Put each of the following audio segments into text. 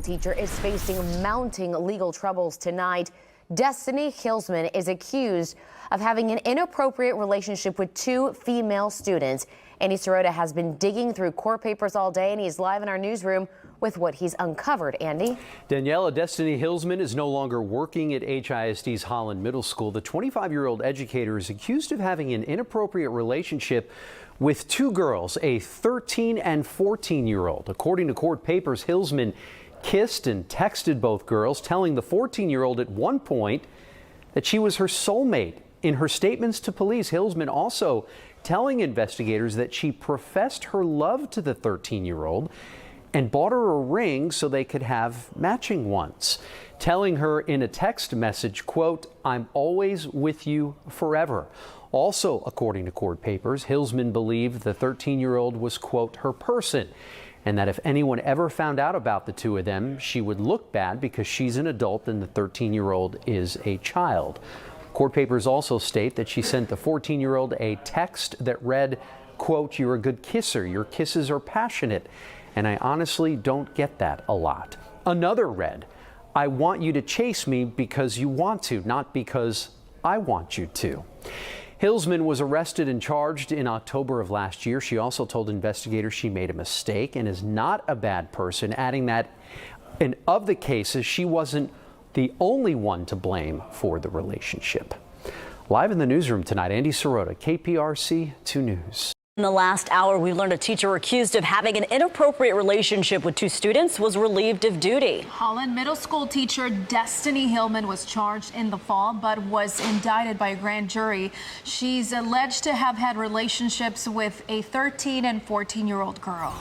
Teacher is facing mounting legal troubles tonight. Destiny Hillsman is accused of having an inappropriate relationship with two female students. Andy Sirota has been digging through court papers all day, and he's live in our newsroom with what he's uncovered. Andy? Daniela, Destiny Hillsman is no longer working at HISD's Holland Middle School. The 25-year-old educator is accused of having an inappropriate relationship with two girls, a 13 and 14-year-old. According to court papers, Hillsman kissed and texted both girls, telling the 14-year-old at one point that she was her soulmate. In her statements to police, Hillsman also telling investigators that she professed her love to the 13-year-old and bought her a ring so they could have matching ones, telling her in a text message, quote, "I'm always with you forever." Also, according to court papers, Hillsman believed the 13-year-old was, quote, her person, and that if anyone ever found out about the two of them, she would look bad because she's an adult and the 13-year-old is a child. Court papers also state that she sent the 14-year-old a text that read, quote, "You're a good kisser. Your kisses are passionate, and I honestly don't get that a lot." Another read, "I want you to chase me because you want to, not because I want you to." Hillsman was arrested and charged in October of last year. She also told investigators she made a mistake and is not a bad person, adding that in of the cases, she wasn't the only one to blame for the relationship. Live in the newsroom tonight, Andy Sirota, KPRC 2 News. In the last hour, we learned a teacher accused of having an inappropriate relationship with two students was relieved of duty. Holland Middle School teacher Destiny Hillsman was charged in the fall, but was indicted by a grand jury. She's alleged to have had relationships with a 13 and 14-year-old girl.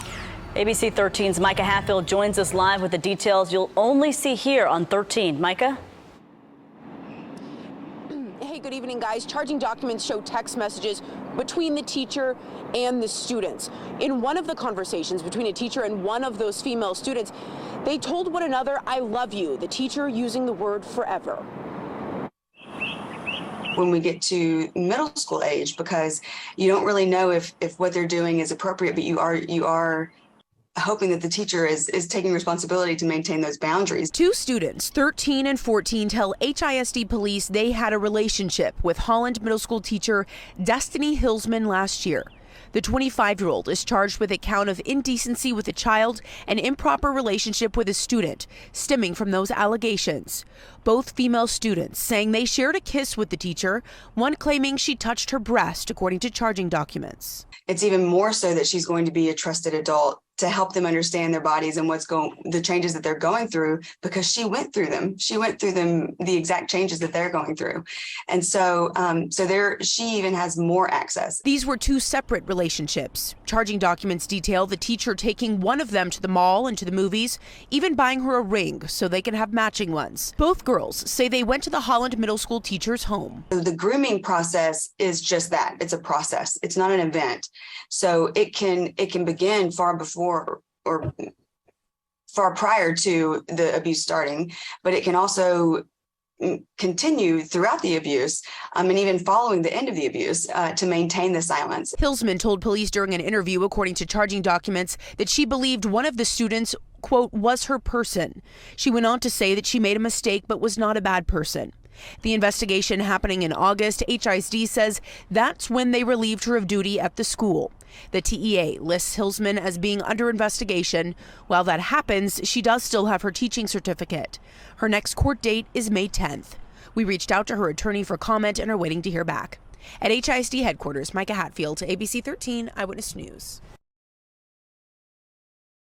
ABC 13's Micah Hatfield joins us live with the details you'll only see here on 13. Micah? Hey, good evening, guys. Charging documents show text messages between the teacher and the students. In one of the conversations between a teacher and one of those female students, they told one another, "I love you," the teacher using the word forever. When we get to middle school age, because you don't really know if what they're doing is appropriate, but you are hoping that the teacher is taking responsibility to maintain those boundaries. Two students, 13 and 14, tell HISD police they had a relationship with Holland Middle School teacher Destiny Hillsman last year. The 25-year-old is charged with a count of indecency with a child and improper relationship with a student, stemming from those allegations. Both female students saying they shared a kiss with the teacher, one claiming she touched her breast, according to charging documents. It's even more so that she's going to be a trusted adult to help them understand their bodies and the changes that they're going through, because she went through them. She went through them, the exact changes that they're going through. And so, she even has more access. These were two separate relationships. Charging documents detail the teacher taking one of them to the mall and to the movies, even buying her a ring so they can have matching ones. Both girls say they went to the Holland Middle School teacher's home. The grooming process is just that. It's a process. It's not an event. So it can begin far before or far prior to the abuse starting, but it can also continue throughout the abuse and even following the end of the abuse to maintain the silence. Hillsman told police during an interview, according to charging documents, that she believed one of the students, quote, was her person. She went on to say that she made a mistake but was not a bad person. The investigation happening in August, HISD says that's when they relieved her of duty at the school. The TEA lists Hillsman as being under investigation. While that happens, she does still have her teaching certificate. Her next court date is May 10th. We reached out to her attorney for comment and are waiting to hear back. At HISD headquarters, Micah Hatfield, ABC 13 Eyewitness News.